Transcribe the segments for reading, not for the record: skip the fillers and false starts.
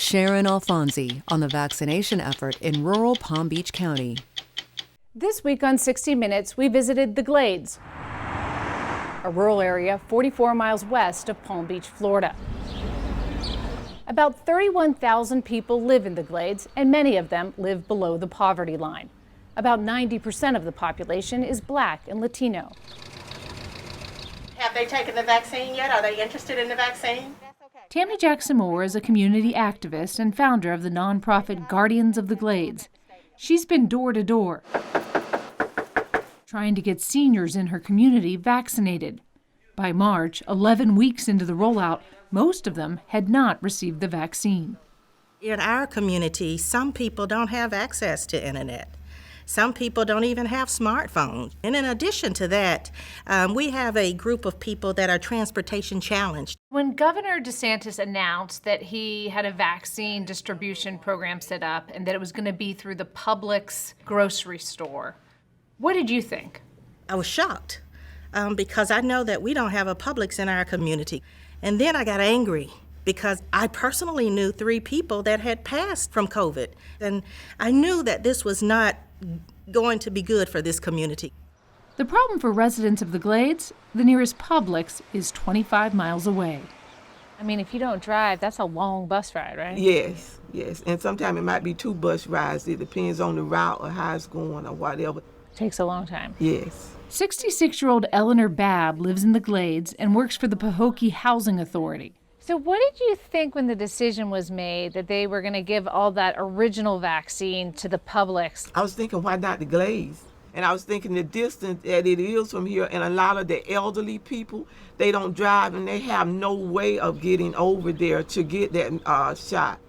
Sharon Alfonsi on the vaccination effort in rural Palm Beach County. This week on 60 Minutes, we visited the Glades, a rural area 44 miles west of Palm Beach, Florida. About 31,000 people live in the Glades, and many of them live below the poverty line. About 90% of the population is Black and Latino. Have they taken the vaccine yet? Are they interested in the vaccine? Tammy Jackson Moore is a community activist and founder of the nonprofit Guardians of the Glades. She's been door to door, trying to get seniors in her community vaccinated. By March, 11 weeks into the rollout, most of them had not received the vaccine. In our community, some people don't have access to internet. Some people don't even have smartphones. And in addition to that, we have a group of people that are transportation challenged. When Governor DeSantis announced that he had a vaccine distribution program set up and that it was going to be through the Publix grocery store, what did you think? I was shocked because I know that we don't have a Publix in our community. And then I got angry because I personally knew 3 people that had passed from COVID. And I knew that this was not going to be good for this community. The problem for residents of the Glades, the nearest Publix is 25 miles away. I mean, if you don't drive, that's a long bus ride, right? Yes. And sometimes it might be 2 bus rides. It depends on the route or how it's going or whatever. It takes a long time. Yes. 66-year-old Eleanor Babb lives in the Glades and works for the Pahokee Housing Authority. So what did you think when the decision was made that they were going to give all that original vaccine to the Publix? I was thinking, why not the Glades? And I was thinking the distance that it is from here, and a lot of the elderly people, they don't drive and they have no way of getting over there to get that shot.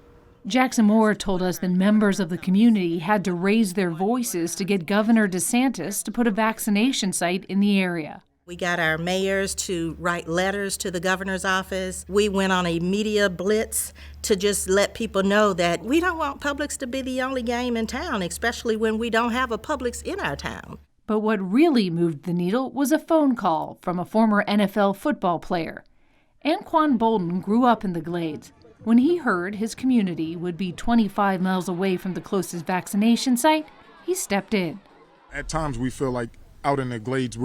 Jackson Moore told us that members of the community had to raise their voices to get Governor DeSantis to put a vaccination site in the area. We got our mayors to write letters to the governor's office. We went on a media blitz to just let people know that we don't want Publix to be the only game in town, especially when we don't have a Publix in our town. But what really moved the needle was a phone call from a former NFL football player. Anquan Boldin grew up in the Glades. When he heard his community would be 25 miles away from the closest vaccination site, he stepped in. At times we feel like out in the Glades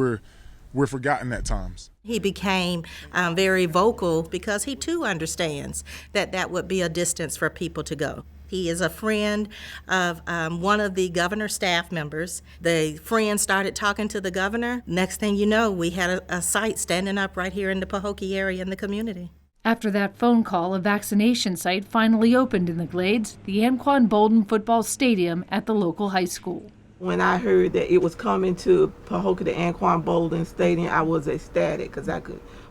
we're forgotten at times. He became very vocal because he too understands that that would be a distance for people to go. He is a friend of one of the governor's staff members. The friend started talking to the governor. Next thing you know, we had a site standing up right here in the Pahokee area in the community. After that phone call, a vaccination site finally opened in the Glades, the Anquan Boldin football stadium at the local high school. When I heard that it was coming to Pahokee, the Anquan Boldin Stadium, I was ecstatic because I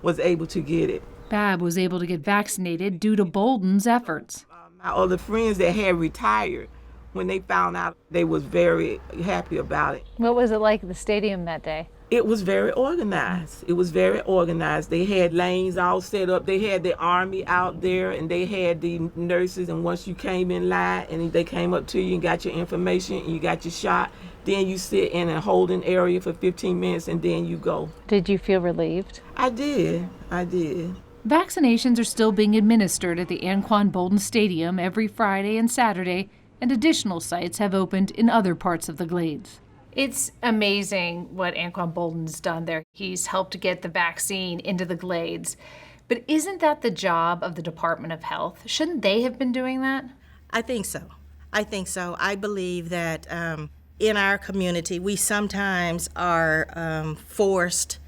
was able to get it. Babb was able to get vaccinated due to Boldin's efforts. My other friends that had retired, when they found out, they was very happy about it. What was it like at the stadium that day? It was very organized. They had lanes all set up. They had the army out there, and they had the nurses. And once you came in line and they came up to you and got your information and you got your shot, then you sit in a holding area for 15 minutes and then you go. Did you feel relieved? I did. Vaccinations are still being administered at the Anquan Boldin Stadium every Friday and Saturday, and additional sites have opened in other parts of the Glades. It's amazing what Anquan Boldin's done there. He's helped get the vaccine into the Glades. But isn't that the job of the Department of Health? Shouldn't they have been doing that? I think so. I believe that in our community, we sometimes are forced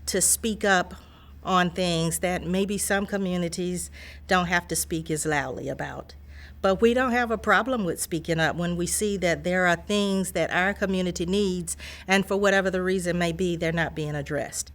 to speak up on things that maybe some communities don't have to speak as loudly about. But we don't have a problem with speaking up when we see that there are things that our community needs, and for whatever the reason may be, they're not being addressed.